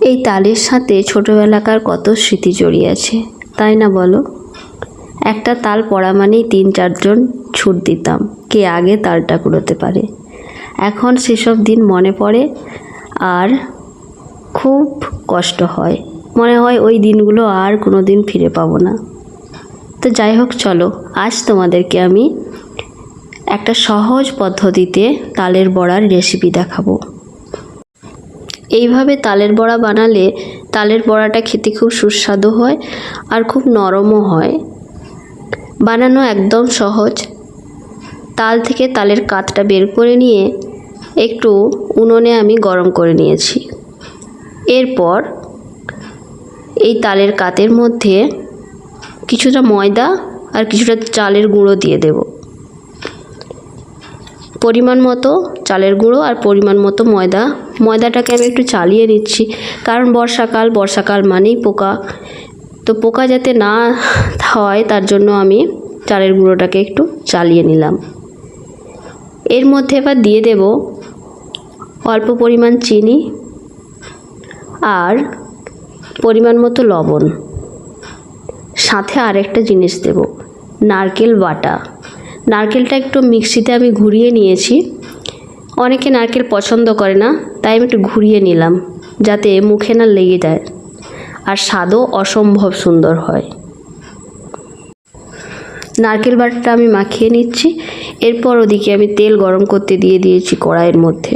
এই তালের সাথে ছোটোবেলাকার কত স্মৃতি জড়িয়ে আছে, তাই না বলো? একটা তাল পড়া মানেই 3-4 জন ছুট দিতাম, কে আগে তালটা কুড়োতে পারে। এখন সেসব দিন মনে পড়ে আর খুব কষ্ট হয়, মনে হয় ওই দিনগুলো আর কোনো দিন ফিরে পাবো না। তো যাই হোক, চলো আজ তোমাদেরকে আমি একটা সহজ পদ্ধতিতে তালের বড়ার রেসিপি দেখাবো। এইভাবে তালের বড়া বানালে তালের বড়াটা খেতে খুব সুস্বাদু হয় আর খুব নরমও হয়। বানানো একদম সহজ। তাল থেকে তালের কাতটা বের করে নিয়ে একটু উনুনে আমি গরম করে নিয়েছি। এরপর এই তালের কাতের মধ্যে কিছুটা ময়দা আর কিছুটা চালের গুঁড়ো দিয়ে দেব। পরিমাণ মতো চালের গুঁড়ো আর পরিমাণ মতো ময়দাটাকে আমি একটু চালিয়ে নিচ্ছি, কারণ বর্ষাকাল মানেই পোকা, তো পোকা যাতে না হয় তার জন্য আমি চালের গুঁড়োটাকে একটু চালিয়ে নিলাম। এর মধ্যে এবার দিয়ে দেব অল্প পরিমাণ চিনি আর পরিমাণ মতো লবণ। সাথে আরেকটা জিনিস দেব, নারকেল বাটা। নারকেলটা একটু মিক্সিতে আমি ঘুরিয়ে নিয়েছি। অনেকে নারকেল পছন্দ করে না, তাই আমি একটু ঘুরিয়ে নিলাম যাতে মুখে না লেগে যায়, আর স্বাদও অসম্ভব সুন্দর হয়। নারকেল বাটাটা আমি মাখিয়ে নিচ্ছি। এরপর ওদিকে আমি তেল গরম করতে দিয়ে দিয়েছি কড়াইয়ের মধ্যে।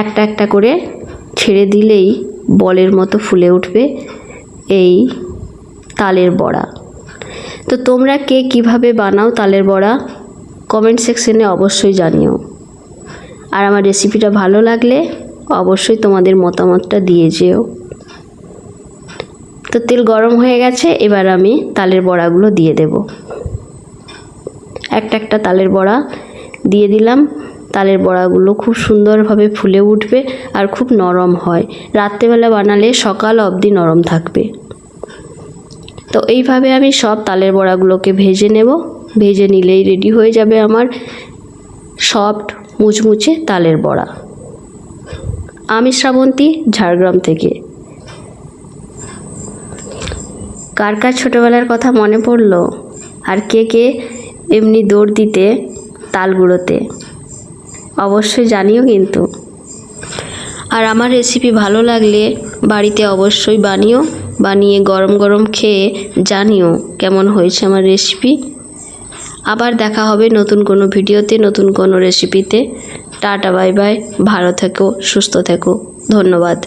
একটা একটা করে ছেড়ে দিলেই বলের মতো ফুলে উঠবে এই তালের বড়া। তো তোমরা কে কীভাবে বানাও তালের বড়া কমেন্ট সেকশনে অবশ্যই জানিও। আর আমার রেসিপিটা ভালো লাগলে অবশ্যই তোমাদের মতামতটা দিয়ে যেও। তো তেল গরম হয়ে গেছে, এবার আমি তালের বড়াগুলো দিয়ে দেব। একটা একটা তালের বড়া দিয়ে দিলাম। তালের বড়াগুলো খুব সুন্দরভাবে ফুলে উঠবে আর খুব নরম হয়। রাত্রেবেলা বানালে সকাল অবধি নরম থাকবে। তো এইভাবে আমি সব তালের বড়াগুলোকে ভেজে নেব। ভেজে নিলেই রেডি হয়ে যাবে আমার সফট মুচমুচে তালের বড়া। আমি শ্রাবন্তী, ঝাড়গ্রাম থেকে। কার কার ছোটোবেলার কথা মনে পড়লো? আর কে কে এমনি দৌড় দিতে তাল গুঁড়োতে? অবশ্যই জানিও কিন্তু। আর আমার রেসিপি ভালো লাগলে বাড়িতে অবশ্যই বানিয়ে গরম গরম খেয়ে জানিও কেমন হয়েছে আমার রেসিপি। আবার দেখা হবে নতুন কোনো ভিডিওতে, নতুন কোনো রেসিপিতে। Tata, bye bye. ভালো থেকো, সুস্থ থেকো। ধন্যবাদ।